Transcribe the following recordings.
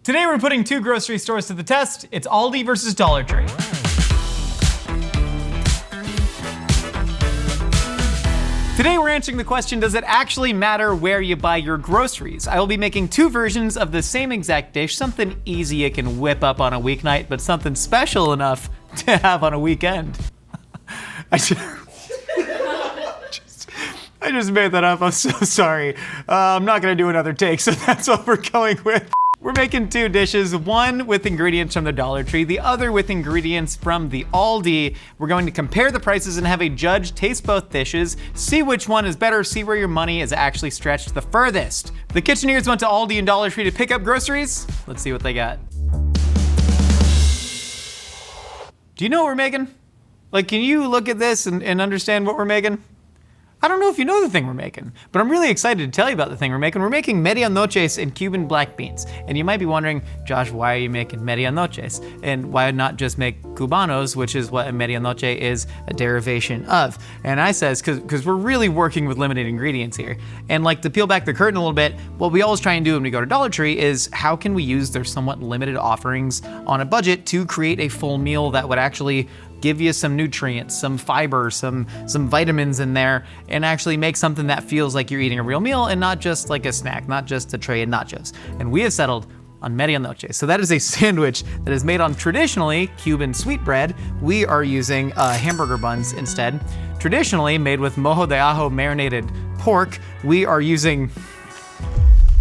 Today we're putting two grocery stores to the test. It's Aldi versus Dollar Tree. Today we're answering the question, does it actually matter where you buy your groceries? I will be making two versions of the same exact dish, something easy you can whip up on a weeknight, but something special enough to have on a weekend. I just made that up, I'm so sorry. I'm not gonna do another take, so that's what we're going with. We're making two dishes, one with ingredients from the Dollar Tree, the other with ingredients from the Aldi. We're going to compare the prices and have a judge taste both dishes, see which one is better, see where your money is actually stretched the furthest. The Kitcheneers went to Aldi and Dollar Tree to pick up groceries. Let's see what they got. Do you know what we're making? Like, can you look at this and understand what we're making? I don't know if you know the thing we're making, but I'm really excited to tell you about the thing we're making. We're making medianoches and Cuban black beans. And you might be wondering, Josh, why are you making medianoches? And why not just make cubanos, which is what a medianoche is a derivation of? And I says, because we're really working with limited ingredients here. And like, to peel back the curtain a little bit, what we always try and do when we go to Dollar Tree is how can we use their somewhat limited offerings on a budget to create a full meal that would actually give you some nutrients, some fiber, some vitamins in there, and actually make something that feels like you're eating a real meal and not just like a snack, not just a tray of nachos. And we have settled on medianoche. So that is a sandwich that is made on traditionally Cuban sweetbread. We are using hamburger buns instead. Traditionally made with mojo de ajo marinated pork, we are using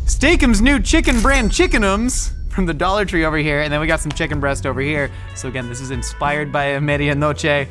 Steak'em's new chicken brand Chickenums from the Dollar Tree over here, and then we got some chicken breast over here. So again, this is inspired by a medianoche,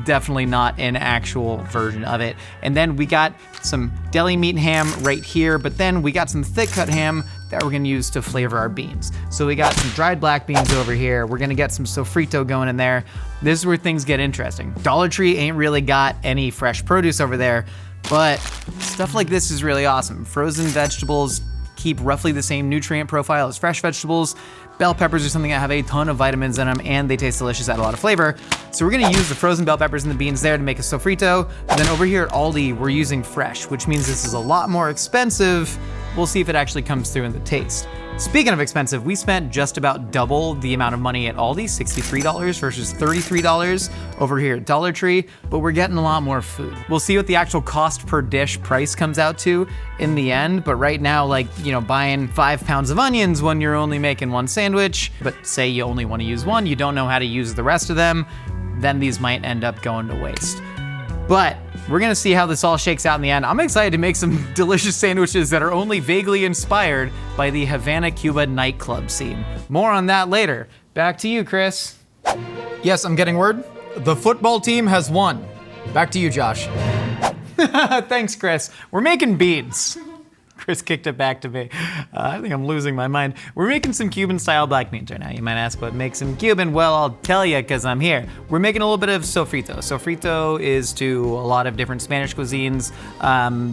definitely not an actual version of it. And then we got some deli meat ham right here, but then we got some thick cut ham that we're gonna use to flavor our beans. So we got some dried black beans over here. We're gonna get some sofrito going in there. This is where things get interesting. Dollar Tree ain't really got any fresh produce over there, but stuff like this is really awesome. Frozen vegetables keep roughly the same nutrient profile as fresh vegetables. Bell peppers are something that have a ton of vitamins in them and they taste delicious, add a lot of flavor. So we're gonna use the frozen bell peppers and the beans there to make a sofrito. And then over here at Aldi, we're using fresh, which means this is a lot more expensive. We'll see if it actually comes through in the taste. Speaking of expensive, we spent just about double the amount of money at Aldi, $63 versus $33 over here at Dollar Tree, but we're getting a lot more food. We'll see what the actual cost per dish price comes out to in the end, but right now, like, you know, buying 5 pounds of onions when you're only making one sandwich, but say you only wanna use one, you don't know how to use the rest of them, then these might end up going to waste. But we're gonna see how this all shakes out in the end. I'm excited to make some delicious sandwiches that are only vaguely inspired by the Havana, Cuba nightclub scene. More on that later. Back to you, Chris. Yes, I'm getting word. The football team has won. Back to you, Josh. Thanks, Chris. We're making beans. Chris kicked it back to me. I think I'm losing my mind. We're making some Cuban-style black beans right now. You might ask what makes them Cuban. Well, I'll tell you because I'm here. We're making a little bit of sofrito. Sofrito is to a lot of different Spanish cuisines.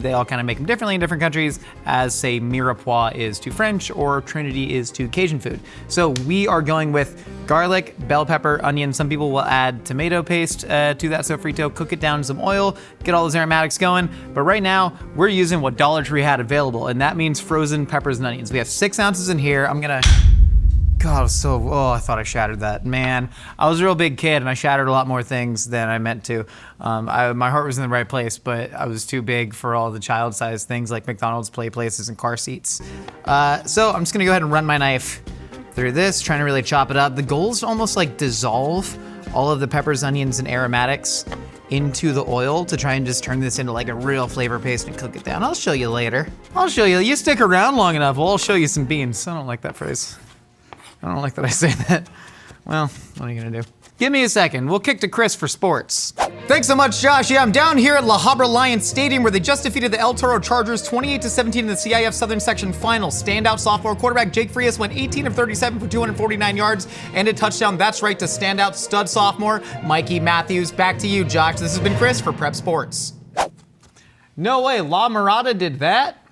They all kind of make them differently in different countries, as say mirepoix is to French or Trinity is to Cajun food. So we are going with garlic, bell pepper, onion. Some people will add tomato paste to that sofrito, cook it down in some oil, get all those aromatics going. But right now, we're using what Dollar Tree had available, and that means frozen peppers and onions. We have 6 ounces in here. I'm gonna, God, I thought I shattered that. Man, I was a real big kid and I shattered a lot more things than I meant to. My heart was in the right place, but I was too big for all the child-sized things like McDonald's play places and car seats. So I'm just gonna go ahead and run my knife through this, trying to really chop it up. The goal is to almost like dissolve all of the peppers, onions, and aromatics into the oil to try and just turn this into like a real flavor paste and cook it down. I'll show you later. I'll show you. You stick around long enough, I'll show you some beans. I don't like that phrase. I don't like that I say that. Well, what are you gonna do? Give me a second. We'll kick to Chris for sports. Thanks so much, Josh. Yeah, I'm down here at La Habra Lions Stadium where they just defeated the El Toro Chargers 28-17 in the CIF Southern Section Final. Standout sophomore quarterback Jake Frias went 18 of 37 for 249 yards and a touchdown. That's right, to standout stud sophomore Mikey Matthews. Back to you, Josh. This has been Chris for Prep Sports. No way, La Mirada did that?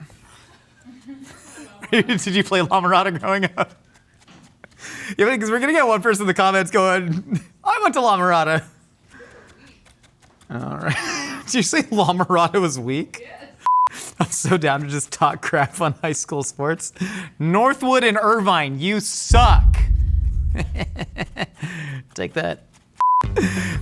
Did you play La Mirada growing up? Yeah, because we're gonna get one person in the comments going, I went to La Mirada. All right. Did you say La Mirada was weak? Yes. I'm so down to just talk crap on high school sports. Northwood and Irvine, you suck. Take that.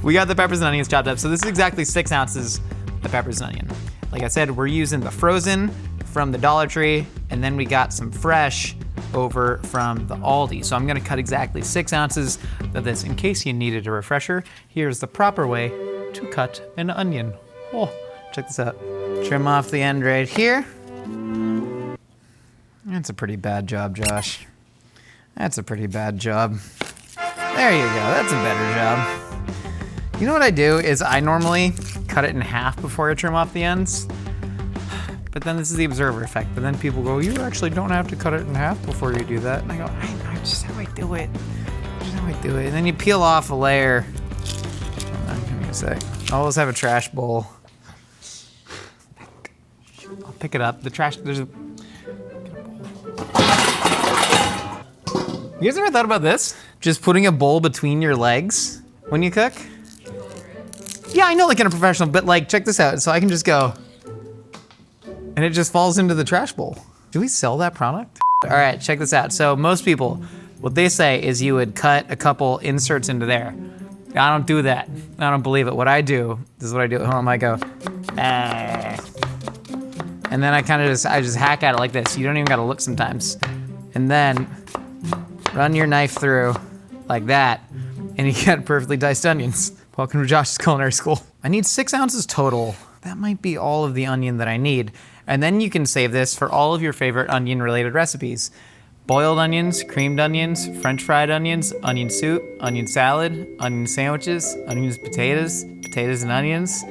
We got the peppers and onions chopped up. So this is exactly 6 ounces of peppers and onion. Like I said, we're using the frozen from the Dollar Tree, and then we got some fresh over from the Aldi. So I'm gonna cut exactly 6 ounces of this. In case you needed a refresher, here's the proper way to cut an onion. Oh, check this out. Trim off the end right here. That's a pretty bad job, Josh. That's a pretty bad job. There you go, that's a better job. You know what I do is I normally cut it in half before I trim off the ends. But then this is the observer effect. But then people go, you actually don't have to cut it in half before you do that. And I go, I know, just how I do it. Just how I do it. And then you peel off a layer. Hold on, give me a sec. I always have a trash bowl. I'll pick it up. The trash, there's a... You guys ever thought about this? Just putting a bowl between your legs when you cook? Yeah, I know, like in a professional, but like, check this out. So I can just go, and it just falls into the trash bowl. Do we sell that product? All right, check this out. So most people, what they say is you would cut a couple inserts into there. I don't do that. I don't believe it. What I do, this is what I do at home. I go, and then I kind of just hack at it like this. You don't even gotta look sometimes. And then run your knife through like that, and you get perfectly diced onions. Welcome to Josh's Culinary School. I need 6 ounces total. That might be all of the onion that I need. And then you can save this for all of your favorite onion-related recipes. Boiled onions, creamed onions, French fried onions, onion soup, onion salad, onion sandwiches, onions, potatoes, potatoes and onions,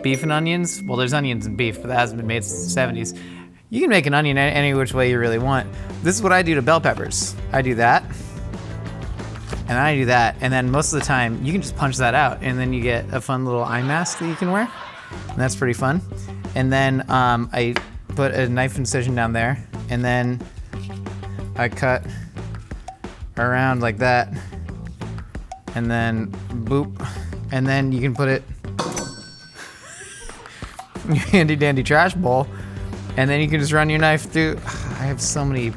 beef and onions. Well, there's onions and beef, but that hasn't been made since the 70s. You can make an onion any which way you really want. This is what I do to bell peppers. I do that, and I do that, and then most of the time, you can just punch that out, and then you get a fun little eye mask that you can wear, and that's pretty fun. And then I put a knife incision down there, and then I cut around like that, and then boop, and then you can put it in your handy dandy trash bowl, and then you can just run your knife through. I have so many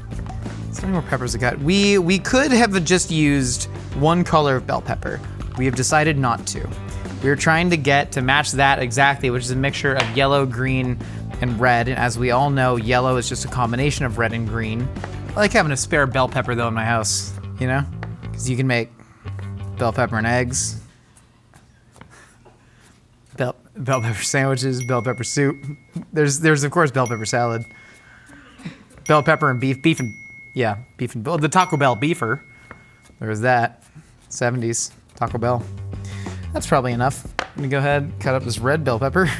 more peppers to cut. We could have just used one color of bell pepper. We have decided not to. We're trying to get to match that exactly, which is a mixture of yellow, green, and red. And as we all know, yellow is just a combination of red and green. I like having a spare bell pepper though in my house, you know? Because you can make bell pepper and eggs, bell pepper sandwiches, bell pepper soup. There's of course bell pepper salad. Bell pepper and beef and the Taco Bell beefer. There was that. 70s Taco Bell. That's probably enough. Let me go ahead and cut up this red bell pepper.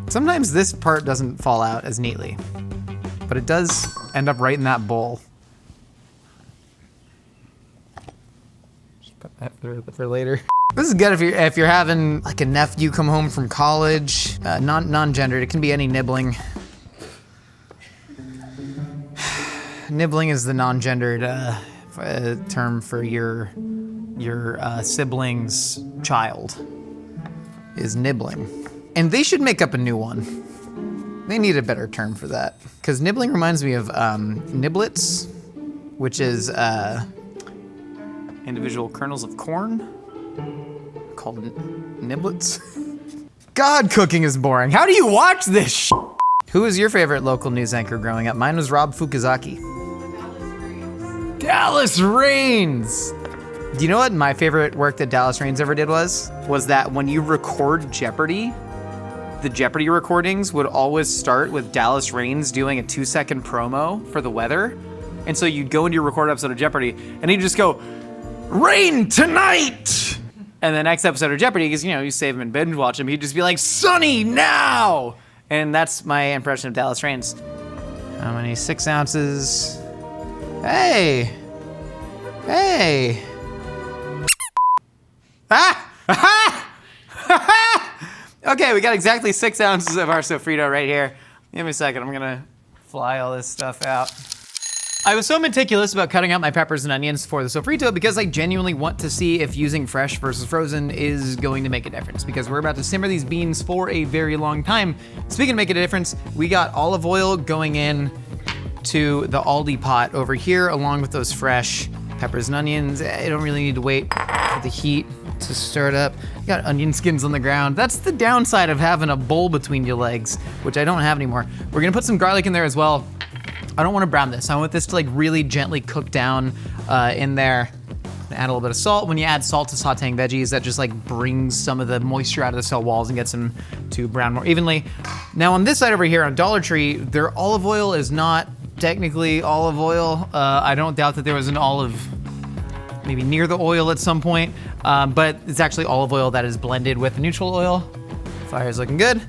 Sometimes this part doesn't fall out as neatly, but it does end up right in that bowl. Just put that for later. This is good if you're having like a nephew come home from college, non-gendered. It can be any nibbling. Nibbling is the non-gendered term for your sibling's child, is nibbling. And they should make up a new one. They need a better term for that. Because nibbling reminds me of niblets, which is individual kernels of corn called niblets. God, cooking is boring. How do you watch this shit? Who was your favorite local news anchor growing up? Mine was Rob Fukuzaki. Dallas Raines! Do you know what my favorite work that Dallas Raines ever did was? Was that when you record Jeopardy, the Jeopardy recordings would always start with Dallas Raines doing a 2-second promo for the weather. And so you'd go into your recorded episode of Jeopardy, and he'd just go, "Rain tonight!" And the next episode of Jeopardy, because you save him and binge watch him, he'd just be like, "Sunny now!" And that's my impression of Dallas Raines. How many? 6 ounces. Hey! Hey! Okay, we got exactly 6 ounces of our sofrito right here. Give me a second, I'm gonna fly all this stuff out. I was so meticulous about cutting out my peppers and onions for the sofrito because I genuinely want to see if using fresh versus frozen is going to make a difference, because we're about to simmer these beans for a very long time. Speaking of making a difference, we got olive oil going in to the Aldi pot over here along with those fresh peppers and onions. I don't really need to wait for the heat to stir it up. Got onion skins on the ground. That's the downside of having a bowl between your legs, which I don't have anymore. We're gonna put some garlic in there as well. I don't want to brown this. I want this to like really gently cook down in there. Add a little bit of salt. When you add salt to sauteing veggies, that just like brings some of the moisture out of the cell walls and gets them to brown more evenly. Now on this side over here on Dollar Tree, their olive oil is not technically olive oil. I don't doubt that there was an olive maybe near the oil at some point, but it's actually olive oil that is blended with the neutral oil. Fire's looking good.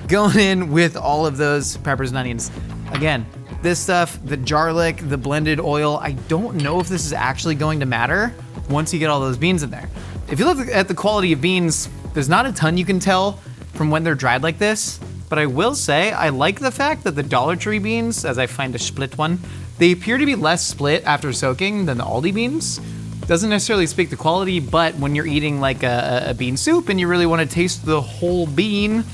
Going in with all of those peppers and onions. Again, this stuff, the garlic, the blended oil, I don't know if this is actually going to matter once you get all those beans in there. If you look at the quality of beans, there's not a ton you can tell from when they're dried like this, but I will say I like the fact that the Dollar Tree beans, as I find a split one, they appear to be less split after soaking than the Aldi beans. Doesn't necessarily speak to quality, but when you're eating like a bean soup and you really want to taste the whole bean,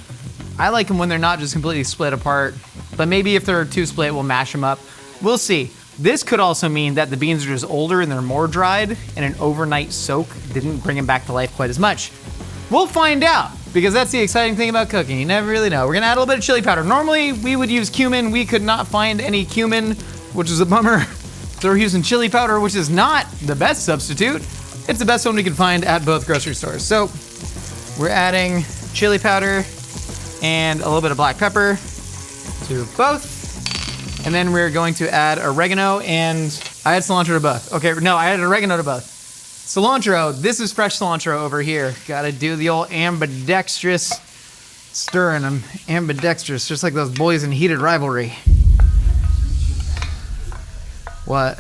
I like them when they're not just completely split apart. But maybe if they're too split, we'll mash them up. We'll see. This could also mean that the beans are just older and they're more dried, and an overnight soak didn't bring them back to life quite as much. We'll find out, because that's the exciting thing about cooking. You never really know. We're gonna add a little bit of chili powder. Normally, we would use cumin. We could not find any cumin, which is a bummer. So we're using chili powder, which is not the best substitute. It's the best one we can find at both grocery stores. So we're adding chili powder and a little bit of black pepper to both. And then we're going to add oregano, and I add cilantro to both. Okay, no, I added oregano to both. Cilantro, this is fresh cilantro over here. Gotta do the old ambidextrous stirring. I'm ambidextrous, just like those boys in Heated Rivalry. What?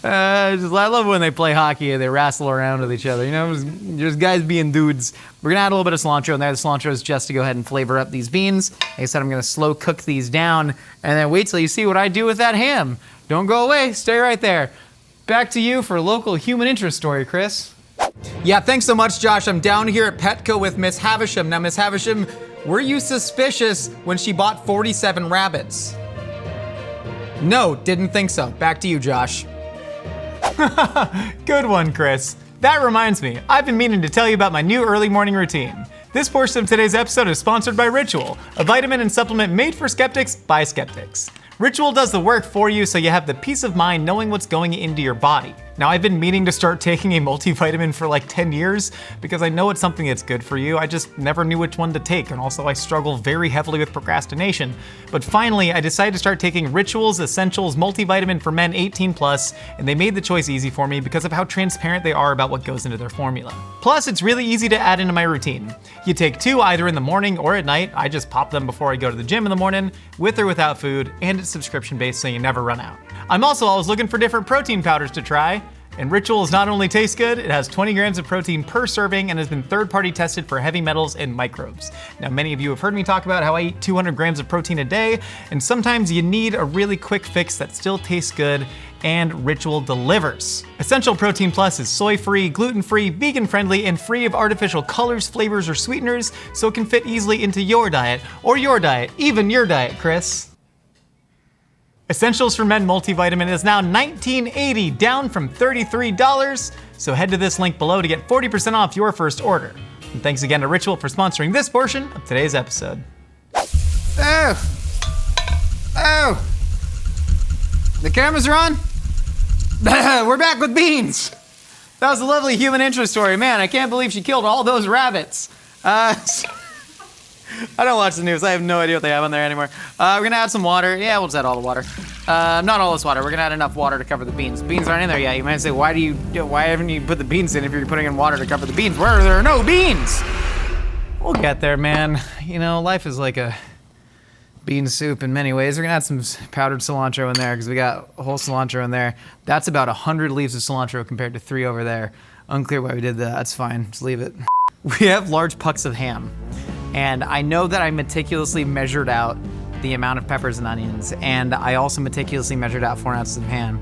I love when they play hockey and they wrestle around with each other. You know, just guys being dudes. We're gonna add a little bit of cilantro in there. The cilantro is just to go ahead and flavor up these beans. Like I said, I'm gonna slow cook these down and then wait till you see what I do with that ham. Don't go away, stay right there. Back to you for a local human interest story, Chris. Yeah, thanks so much, Josh. I'm down here at Petco with Miss Havisham. Now, Miss Havisham, were you suspicious when she bought 47 rabbits? No, didn't think so. Back to you, Josh. Good one, Chris. That reminds me, I've been meaning to tell you about my new early morning routine. This portion of today's episode is sponsored by Ritual, a vitamin and supplement made for skeptics by skeptics. Ritual does the work for you so you have the peace of mind knowing what's going into your body. Now, I've been meaning to start taking a multivitamin for like 10 years because I know it's something that's good for you. I just never knew which one to take, and also I struggle very heavily with procrastination. But finally, I decided to start taking Ritual's Essentials Multivitamin for Men 18+, and they made the choice easy for me because of how transparent they are about what goes into their formula. Plus, it's really easy to add into my routine. You take 2 either in the morning or at night. I just pop them before I go to the gym in the morning, with or without food, and it's subscription-based so you never run out. I'm also always looking for different protein powders to try. And Rituals not only tastes good, it has 20 grams of protein per serving and has been third-party tested for heavy metals and microbes. Now, many of you have heard me talk about how I eat 200 grams of protein a day, and sometimes you need a really quick fix that still tastes good, and Ritual delivers. Essential Protein Plus is soy-free, gluten-free, vegan-friendly, and free of artificial colors, flavors, or sweeteners, so it can fit easily into your diet, even your diet, Chris. Essentials for Men multivitamin is now $19.80, down from $33, so head to this link below to get 40% off your first order. And thanks again to Ritual for sponsoring this portion of today's episode. Oh! The cameras are on? We're back with beans! That was a lovely human interest story. Man, I can't believe she killed all those rabbits. I don't watch the news. I have no idea what they have on there anymore. We're gonna add some water. Yeah, we'll just add all the water. Not all this water. We're gonna add enough water to cover the beans. Beans aren't in there yet. You might say, why haven't you put the beans in if you're putting in water to cover the beans? Where are there no beans? We'll get there, man. You know, life is like a bean soup in many ways. We're gonna add some powdered cilantro in there because we got a whole cilantro in there. That's about 100 leaves of cilantro compared to 3 over there. Unclear why we did that. That's fine. Just leave it. We have large pucks of ham. And I know that I meticulously measured out the amount of peppers and onions, and I also meticulously measured out 4 ounces of ham.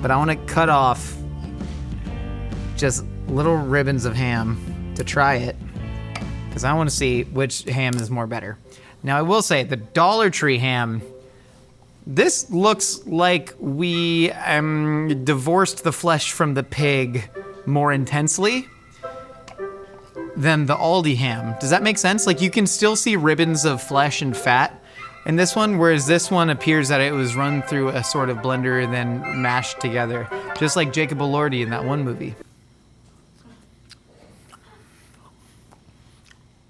But I want to cut off just little ribbons of ham to try it, because I want to see which ham is more better. Now, I will say, the Dollar Tree ham, this looks like we divorced the flesh from the pig more intensely than the Aldi ham. Does that make sense? Like, you can still see ribbons of flesh and fat in this one, whereas this one appears that it was run through a sort of blender and then mashed together, just like Jacob Elordi in that one movie.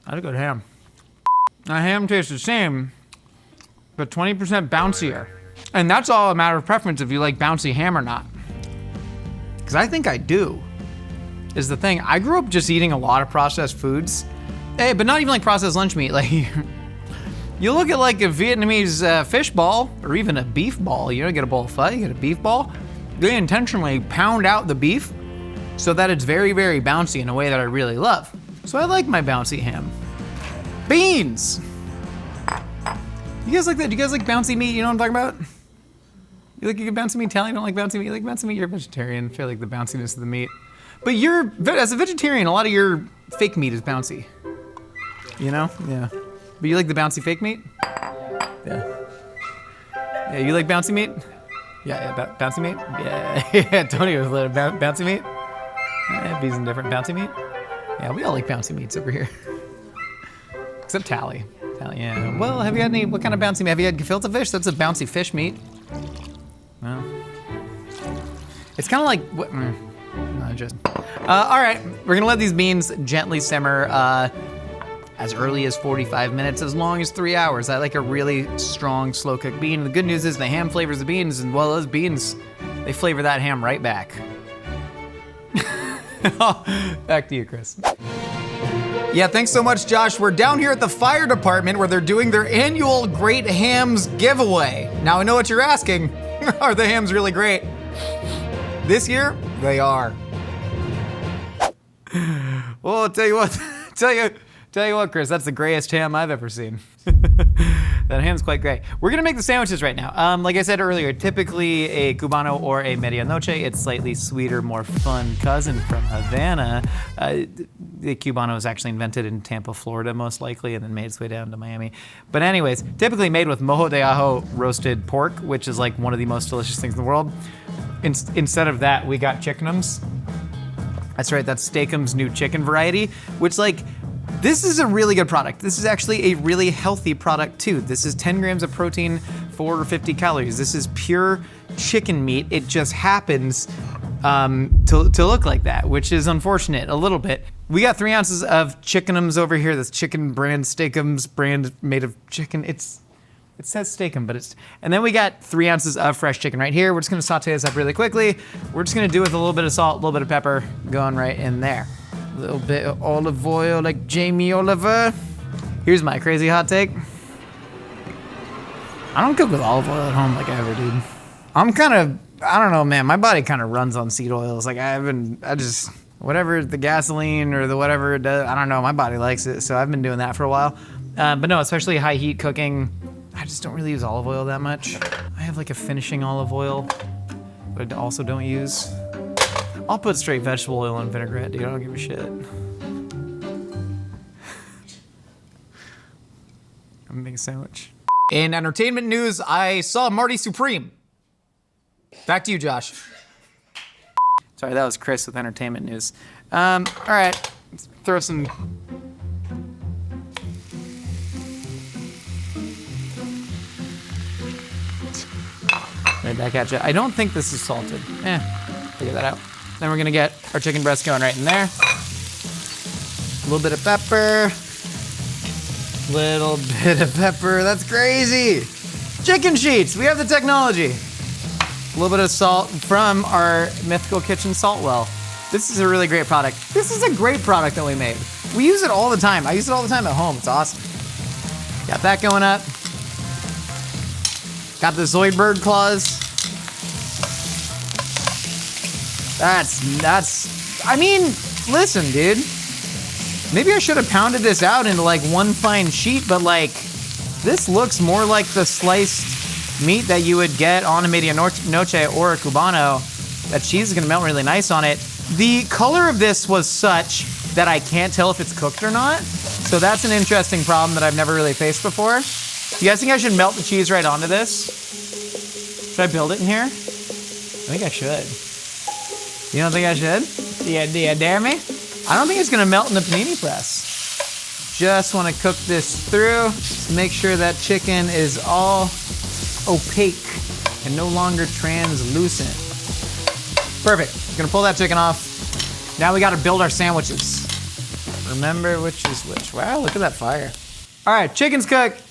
That's a good ham. Now, ham tastes the same, but 20% bouncier. And that's all a matter of preference if you like bouncy ham or not. Because I think I do, is the thing. I grew up just eating a lot of processed foods. Hey, but not even like processed lunch meat. Like, you look at like a Vietnamese fish ball, or even a beef ball. You don't get a bowl of pho, you get a beef ball. They intentionally pound out the beef so that it's very, very bouncy in a way that I really love. So I like my bouncy ham. Beans! You guys like that? Do you guys like bouncy meat? You know what I'm talking about? You like bouncy meat? Tally, you don't like bouncy meat? You like bouncy meat? You're a vegetarian. I feel like the bounciness of the meat. But as a vegetarian, a lot of your fake meat is bouncy. You know? Yeah. But you like the bouncy fake meat? Yeah. Yeah, you like bouncy meat? Yeah, bouncy meat? Yeah, yeah, Tony was a little bouncy meat. Yeah, bees and different bouncy meat. Yeah, we all like bouncy meats over here. Except Tally. Tally, yeah. Well, have you had what kind of bouncy meat? Have you had gefilte fish? That's a bouncy fish meat. Well, it's kind of like, all right, we're gonna let these beans gently simmer as early as 45 minutes, as long as 3 hours. I like a really strong, slow cooked bean. The good news is the ham flavors the beans, and well, those beans, they flavor that ham right back. Back to you, Chris. Yeah, thanks so much, Josh. We're down here at the fire department where they're doing their annual Great Hams giveaway. Now, I know what you're asking. Are the hams really great? This year, they are. Well, I'll tell you what, tell you what, Chris, that's the grayest ham I've ever seen. That ham's quite great. We're gonna make the sandwiches right now. Like I said earlier, typically a Cubano or a Medianoche, it's slightly sweeter, more fun cousin from Havana. The Cubano was actually invented in Tampa, Florida, most likely, and then made its way down to Miami. But anyways, typically made with mojo de ajo roasted pork, which is like one of the most delicious things in the world. Instead of that, we got chickenums. That's right, that's Steakums' new chicken variety, which this is a really good product. This is actually a really healthy product too. This is 10 grams of protein, 450 calories. This is pure chicken meat. It just happens to look like that, which is unfortunate a little bit. We got 3 ounces of chickenums over here. This chicken brand, Steakums brand made of chicken. It says Steakum, but it's, and then we got 3 ounces of fresh chicken right here. We're just gonna saute this up really quickly. We're just gonna do it with a little bit of salt, a little bit of pepper going right in there. A little bit of olive oil like Jamie Oliver. Here's my crazy hot take. I don't cook with olive oil at home like I ever did. I don't know, man. My body kind of runs on seed oils. Like whatever the gasoline or the whatever it does, I don't know. My body likes it, so I've been doing that for a while. But no, especially high heat cooking, I just don't really use olive oil that much. I have like a finishing olive oil, but I also don't use. I'll put straight vegetable oil and vinaigrette, dude. I don't give a shit. I'm gonna make a sandwich. In entertainment news, I saw Marty Supreme. Back to you, Josh. Sorry, that was Chris with entertainment news. All right, let's throw some. Right back at you. I don't think this is salted. Figure that out. Then we're gonna get our chicken breast going right in there. A little bit of pepper. Little bit of pepper, that's crazy. Chicken sheets, we have the technology. A little bit of salt from our Mythical Kitchen salt well. This is a really great product. This is a great product that we made. We use it all the time. I use it all the time at home, it's awesome. Got that going up. Got the Zoidberg claws. I mean, listen, dude. Maybe I should have pounded this out into like one fine sheet, but like, This looks more like the sliced meat that you would get on a medianoche or a cubano. That cheese is gonna melt really nice on it. The color of this was such that I can't tell if it's cooked or not. So that's an interesting problem that I've never really faced before. You guys think I should melt the cheese right onto this? Should I build it in here? I think I should. You don't think I should? Yeah, dare me? I don't think it's gonna melt in the panini press. Just wanna cook this through to make sure that chicken is all opaque and no longer translucent. Perfect, gonna pull that chicken off. Now we gotta build our sandwiches. Remember which is which. Wow, look at that fire. All right, chicken's cooked.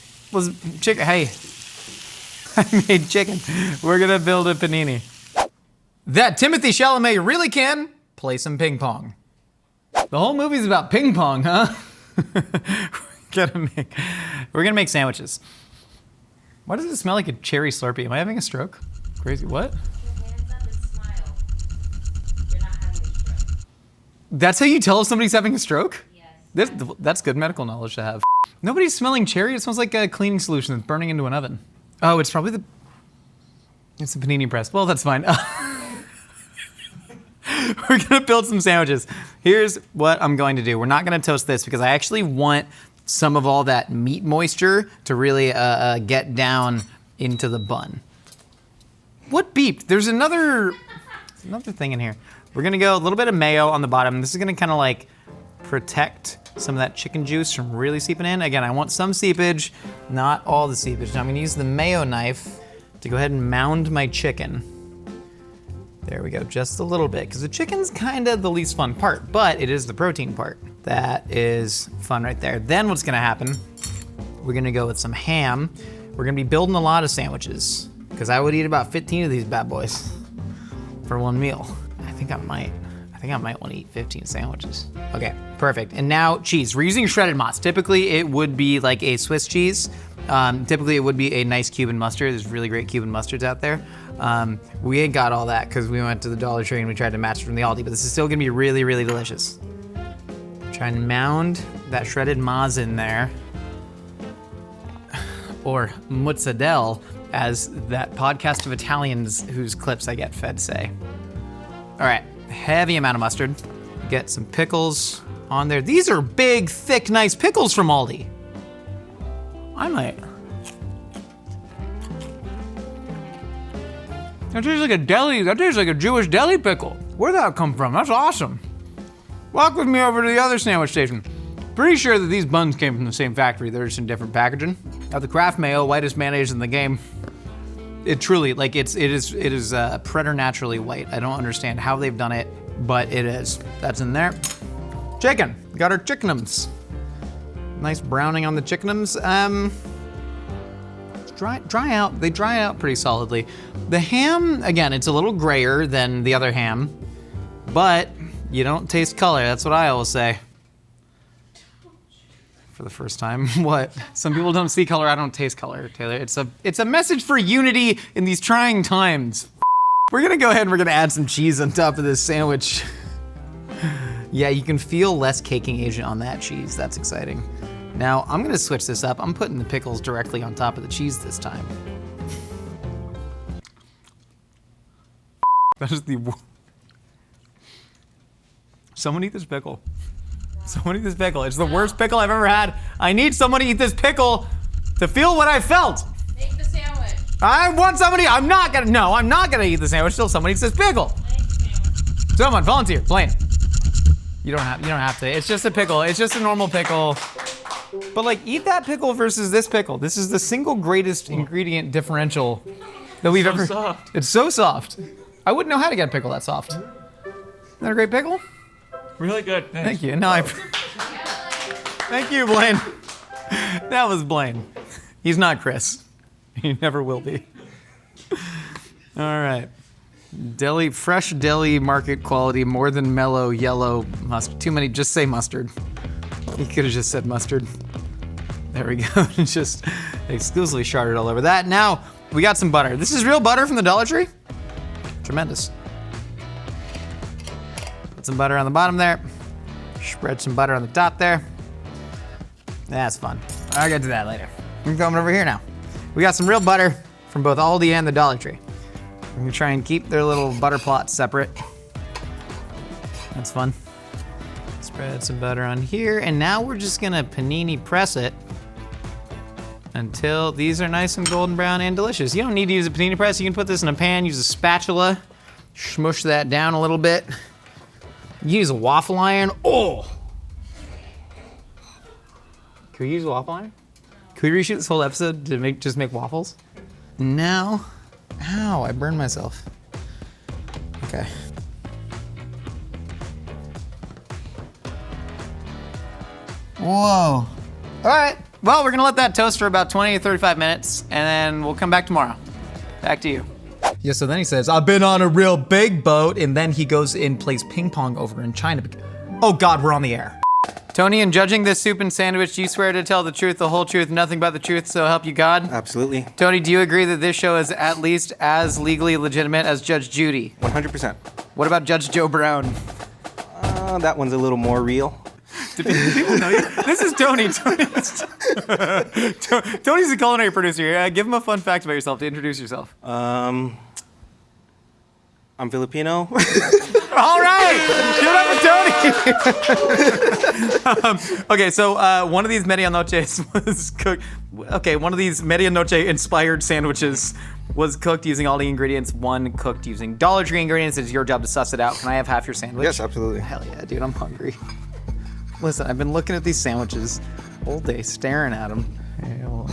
Hey, I made chicken. We're gonna build a panini. That Timothée Chalamet really can play some ping pong. The whole movie's about ping pong, huh? We're gonna make sandwiches. Why does it smell like a cherry Slurpee? Am I having a stroke? Crazy, what? That's how you tell if somebody's having a stroke? Yes. That's good medical knowledge to have. Nobody's smelling cherry. It smells like a cleaning solution that's burning into an oven. Oh, it's probably it's the panini press. Well, that's fine. We're gonna build some sandwiches. Here's what I'm going to do. We're not gonna toast this because I actually want some of all that meat moisture to really get down into the bun. What beeped? There's another thing in here. We're gonna go a little bit of mayo on the bottom. This is gonna kind of like protect some of that chicken juice from really seeping in. Again, I want some seepage, not all the seepage. Now I'm gonna use the mayo knife to go ahead and mound my chicken. There we go, just a little bit, because the chicken's kind of the least fun part, but it is the protein part. That is fun right there. Then what's gonna happen, we're gonna go with some ham. We're gonna be building a lot of sandwiches, because I would eat about 15 of these bad boys for one meal. I think I might want to eat 15 sandwiches. Okay, perfect. And now cheese. We're using shredded mozz. Typically it would be like a Swiss cheese. Typically it would be a nice Cuban mustard. There's really great Cuban mustards out there. We ain't got all that because we went to the Dollar Tree and we tried to match it from the Aldi, but this is still gonna be really, really delicious. Try and mound that shredded mozz in there. Or mozzarella, as that podcast of Italians whose clips I get fed say. All right, heavy amount of mustard. Get some pickles on there. These are big, thick, nice pickles from Aldi. I might. That tastes like a deli, that tastes like a Jewish deli pickle. Where'd that come from? That's awesome. Walk with me over to the other sandwich station. Pretty sure that these buns came from the same factory. They're just in different packaging. Now the Kraft mayo, whitest mayonnaise in the game. It truly, like it is preternaturally white. I don't understand how they've done it, but it is. That's in there. Chicken, got our chickenums. Nice browning on the chickenums. Dry out, they dry out pretty solidly. The ham, again, it's a little grayer than the other ham, but you don't taste color, that's what I always say. For the first time, what? Some people don't see color, I don't taste color, Taylor. It's a message for unity in these trying times. We're gonna go ahead and we're gonna add some cheese on top of this sandwich. Yeah, you can feel less caking agent on that cheese, that's exciting. Now, I'm gonna switch this up. I'm putting the pickles directly on top of the cheese this time. That is someone eat this pickle. Someone eat this pickle. It's the worst pickle I've ever had. I need someone to eat this pickle to feel what I felt. Make the sandwich. I want somebody, I'm not gonna eat the sandwich till someone eats this pickle. Make the sandwich. Someone, volunteer, Blaine. You don't have to. It's just a pickle. It's just a normal pickle. But like, eat that pickle versus this pickle. This is the single greatest ingredient differential that we've ever. Soft. It's so soft. I wouldn't know how to get a pickle that soft. Isn't that a great pickle? Really good. Thanks. Thank you. No, Thank you, Blaine. That was Blaine. He's not Chris. He never will be. All right. Fresh deli, market quality, more than mellow, yellow mustard. Too many, just say mustard. He could have just said mustard. There we go. Just exclusively sharded all over that. Now, we got some butter. This is real butter from the Dollar Tree. Tremendous. Put some butter on the bottom there. Spread some butter on the top there. That's fun. I'll get to that later. I'm coming over here now. We got some real butter from both Aldi and the Dollar Tree. I'm gonna try and keep their little butter plots separate. That's fun. Spread some butter on here, and now we're just gonna panini press it until these are nice and golden brown and delicious. You don't need to use a panini press. You can put this in a pan, use a spatula, smush that down a little bit. Use a waffle iron. Oh! Can we use a waffle iron? Can we reshoot this whole episode to just make waffles? Now, ow, I burned myself. Okay. Whoa. All right. Well, we're gonna let that toast for about 20 to 35 minutes, and then we'll come back tomorrow. Back to you. Yeah, so then he says, I've been on a real big boat, and then he goes and plays ping pong over in China. Oh God, we're on the air. Tony, in judging this soup and sandwich, do you swear to tell the truth, the whole truth, nothing but the truth, so help you God? Absolutely. Tony, do you agree that this show is at least as legally legitimate as Judge Judy? 100%. What about Judge Joe Brown? That one's a little more real. Do people know you? This is Tony. Tony's the culinary producer here. Give him a fun fact about yourself to introduce yourself. I'm Filipino. All right, give it up for Tony. Okay, so one of these medianoches was cooked. Okay, one of these medianoche inspired sandwiches was cooked using Aldi ingredients. One cooked using Dollar Tree ingredients. It's your job to suss it out. Can I have half your sandwich? Yes, absolutely. Hell yeah, dude, I'm hungry. Listen, I've been looking at these sandwiches all day, staring at them.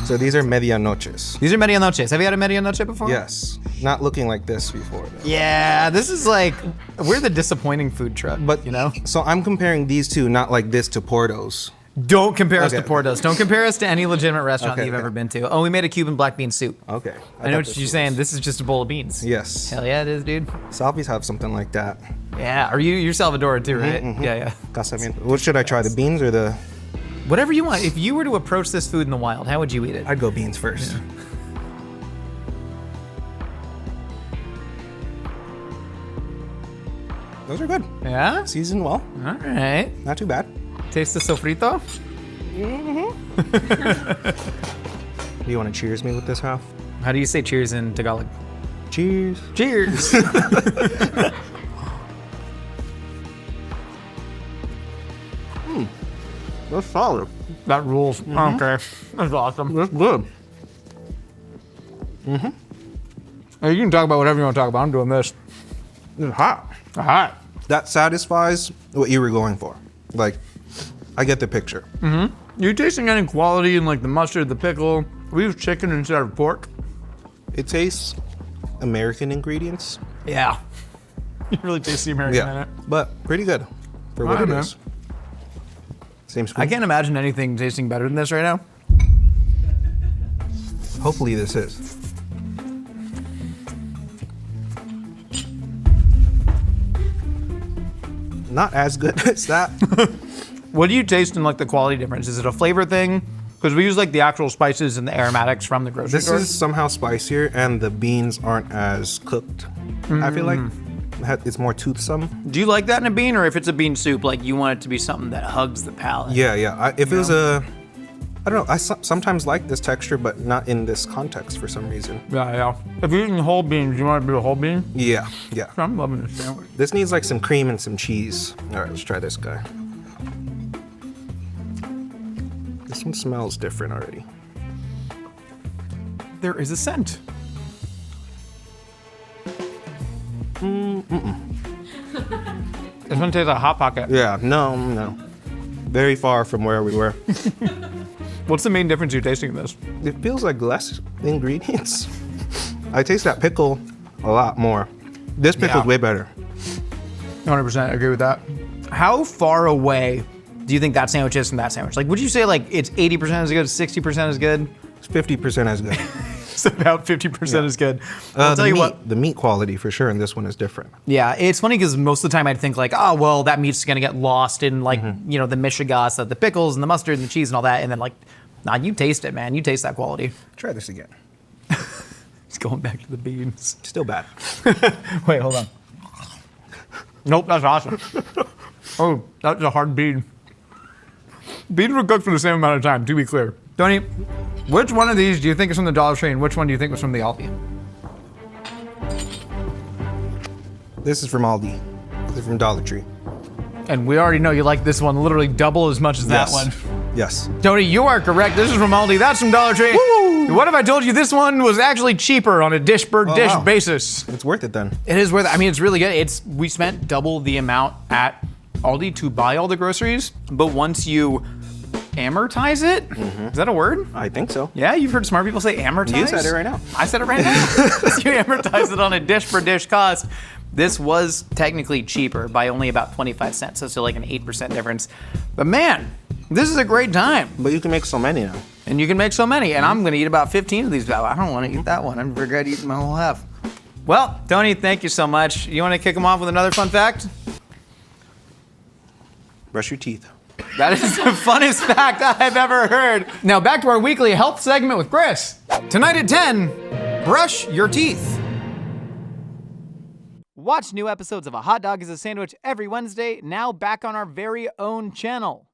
So these are medianoches. These are medianoches. Have you had a medianoche before? Yes. Not looking like this before, though. Yeah, this is like, we're the disappointing food truck, But, you know? So I'm comparing these two, not like this to Portos. Don't compare us Okay. to Portos. Don't compare us to any legitimate restaurant that Okay, you've okay. ever been to. Oh, we made a Cuban black bean soup. Okay. I know what you're saying. This is just a bowl of beans. Yes. Hell yeah, it is, dude. Salvi's have something like that. Yeah, you're Salvadoran too, right? Yeah. Casamiento. What should I try, the beans or the... Whatever you want. If you were to approach this food in the wild, how would you eat it? I'd go beans first. Those are good. Yeah? Seasoned well. All right. Not too bad. Taste the sofrito? Do you want to cheers me with this half? How do you say cheers in Tagalog? Cheers. Cheers. That's solid. That rules. Okay. That's awesome. That's good. Hey, you can talk about whatever you want to talk about. I'm doing this. It's hot. All right. That satisfies what you were going for. Like, I get the picture. You tasting any quality in like the mustard, the pickle? We use chicken instead of pork. It tastes American ingredients. Yeah. You really taste the American in Yeah, it. but pretty good for what Alright, it man. is. Same spoon. I can't imagine anything tasting better than this right now. Hopefully this is. Not as good as that. What do you taste in like the quality difference? Is it a flavor thing? Because we use like the actual spices and the aromatics from the grocery This store. is somehow spicier, and the beans aren't as cooked. I feel like it's more toothsome. Do you like that in a bean, or if it's a bean soup, like you want it to be something that hugs the palate? Yeah. If it was a, I don't know. I sometimes like this texture, but not in this context for some reason. Yeah. If you're eating whole beans, you want it to be a whole bean? Yeah. I'm loving this sandwich. This needs like some cream and some cheese. All right, let's try this guy. This one smells different already. There is a scent. This one tastes like Hot Pocket. Yeah, no. Very far from where we were. What's the main difference you're tasting in this? It feels like less ingredients. I taste that pickle a lot more. This pickle's Yeah. way better. 100% agree with that. How far away do you think that sandwich is from that sandwich? Like, would you say like it's 80% as good, 60% as good? It's 50% as good. It's about 50% as good. I'll tell the you meat, what. the meat quality for sure in this one is different. Yeah, it's funny because most of the time I'd think like, oh, well, that meat's gonna get lost in like, you know, the mishigas, the pickles and the mustard and the cheese and all that. And then like, nah, you taste it, man. You taste that quality. Try this again. It's going back to the beans. Still bad. Wait, hold on. Nope, that's awesome. Oh, that's a hard bean. Beans were cooked for the same amount of time, to be clear. Tony, Which one of these do you think is from the Dollar Tree and which one do you think was from the Aldi? This is from Aldi. This is from Dollar Tree. And we already know you like this one literally double as much as that one. Yes. Tony, you are correct. This is from Aldi. That's from Dollar Tree. Woo! What if I told you this one was actually cheaper on a dish per dish wow. basis? It's worth it then. It is worth it. I mean, it's really good. We spent double the amount at Aldi to buy all the groceries, but once you amortize it, is that a word? I think so. Yeah, you've heard smart people say amortize. You said it right now. I said it right now. You amortize it on a dish per dish cost. This was technically cheaper by only about 25 cents, so still like an 8% difference. But man, this is a great time. But you can make so many now. And you can make so many, and I'm gonna eat about 15 of these. I don't wanna eat that one. I regret eating my whole half. Well, Tony, thank you so much. You wanna kick them off with another fun fact? Brush your teeth. That is the funnest fact I've ever heard. Now back to our weekly health segment with Chris. Tonight at 10, brush your teeth. Watch new episodes of A Hot Dog is a Sandwich every Wednesday, now back on our very own channel.